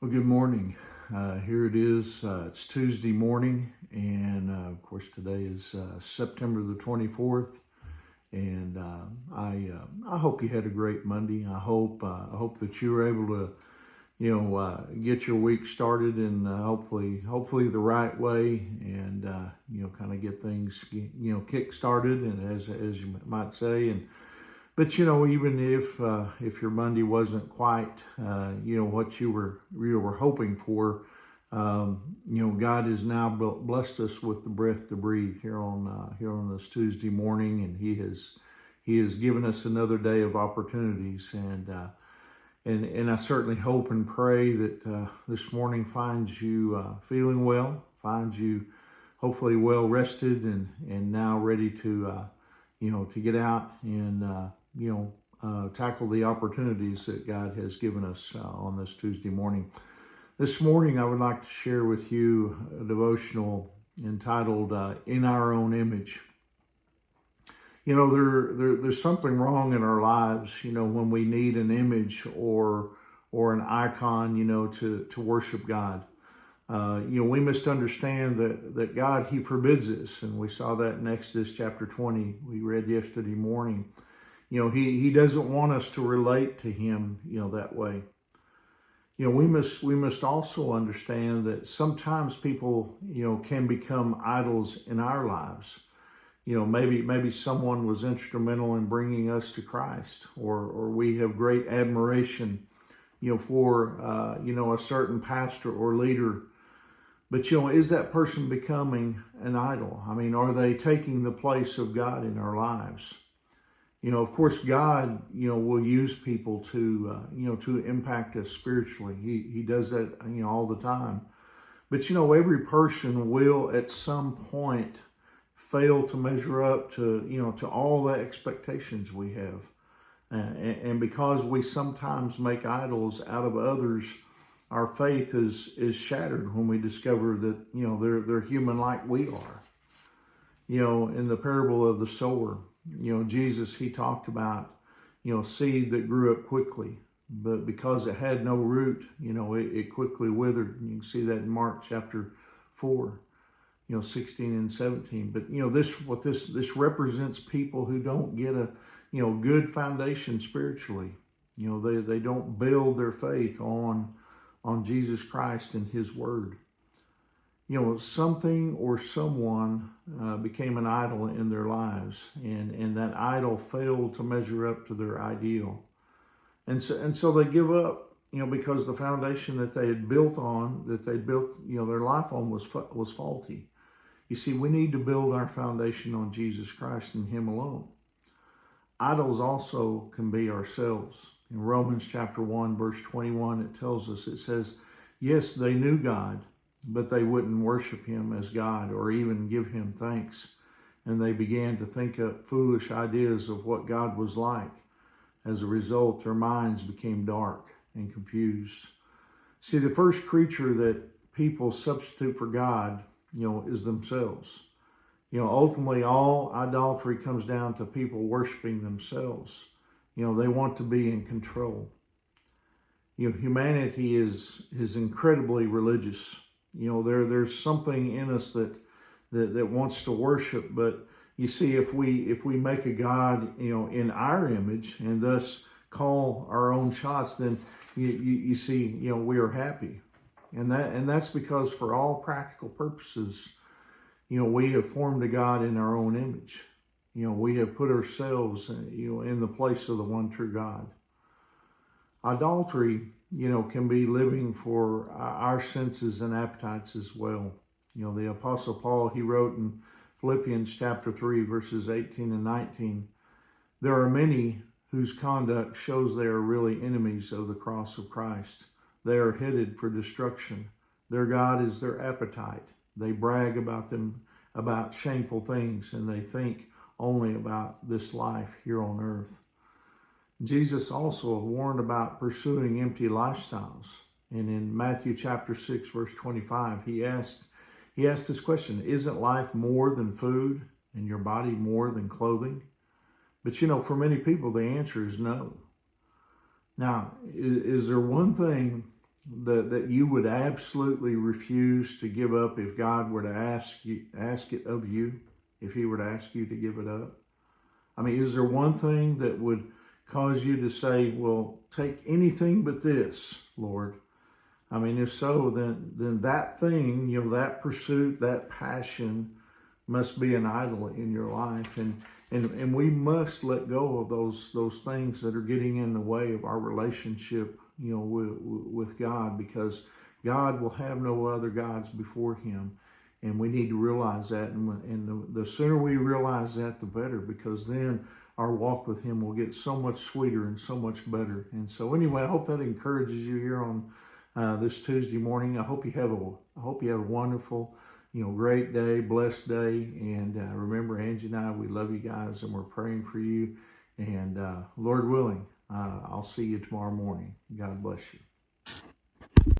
Well, good morning. Here it is. It's Tuesday morning, and of course, today is September the 24th. And I hope you had a great Monday. I hope that you were able to, get your week started and hopefully the right way, and kind of get things kick started, and as you might say. And but even if your Monday wasn't quite what you were hoping for, God has now blessed us with the breath to breathe here on this Tuesday morning, and He has given us another day of opportunities, and I certainly hope and pray that this morning finds you feeling well, finds you hopefully well rested, and now ready to get out and tackle the opportunities that God has given us on this Tuesday morning. This morning, I would like to share with you a devotional entitled "In Our Own Image." There's something wrong in our lives, when we need an image or an icon, to worship God. We must understand that God, He forbids this, and we saw that in Exodus chapter 20. We read yesterday morning. He doesn't want us to relate to Him, that way. We must also understand that sometimes people, can become idols in our lives. Maybe someone was instrumental in bringing us to Christ, or we have great admiration, for a certain pastor or leader. But is that person becoming an idol? I mean, are they taking the place of God in our lives? Of course, God, will use people to impact us spiritually. He does that, all the time. But, every person will at some point fail to measure up to all the expectations we have. And because we sometimes make idols out of others, our faith is shattered when we discover that, they're human like we are. In the parable of the sower, Jesus, He talked about, seed that grew up quickly, but because it had no root, it quickly withered. And you can see that in Mark chapter 4, 16 and 17. But, this represents people who don't get a, good foundation spiritually. They don't build their faith on Jesus Christ and His Word. Something or someone became an idol in their lives, and that idol failed to measure up to their ideal. And so they give up, because the foundation that they had built their life on was faulty. You see, we need to build our foundation on Jesus Christ and Him alone. Idols also can be ourselves. In Romans chapter 1, verse 21, it says, yes, they knew God, but they wouldn't worship Him as God or even give Him thanks. And they began to think up foolish ideas of what God was like. As a result, their minds became dark and confused. See, the first creature that people substitute for God, is themselves. Ultimately, all idolatry comes down to people worshiping themselves. They want to be in control. Humanity is incredibly religious. There's something in us that wants to worship, but you see, if we make a God, in our image and thus call our own shots, then you see, we are happy, and that's because for all practical purposes, we have formed a God in our own image. We have put ourselves, in the place of the one true God. Idolatry, can be living for our senses and appetites as well. The Apostle Paul, he wrote in Philippians chapter 3, verses 18 and 19, there are many whose conduct shows they are really enemies of the cross of Christ. They are headed for destruction. Their God is their appetite. They brag about shameful things, and they think only about this life here on earth. Jesus also warned about pursuing empty lifestyles. And in Matthew chapter 6, verse 25, he asked this question, isn't life more than food and your body more than clothing? But for many people, the answer is no. Now, is there one thing that you would absolutely refuse to give up if God were to ask it of you, if he were to ask you to give it up? I mean, is there one thing that would cause you to say, well, take anything but this, Lord? I mean, if so, then that thing, that pursuit, that passion must be an idol in your life. And we must let go of those things that are getting in the way of our relationship, with God, because God will have no other gods before him. And we need to realize that. And the sooner we realize that, the better, because then our walk with him will get so much sweeter and so much better. And so anyway, I hope that encourages you here on this Tuesday morning. I hope you have a wonderful, great day, blessed day. And remember, Angie and I, we love you guys, and we're praying for you. And Lord willing, I'll see you tomorrow morning. God bless you.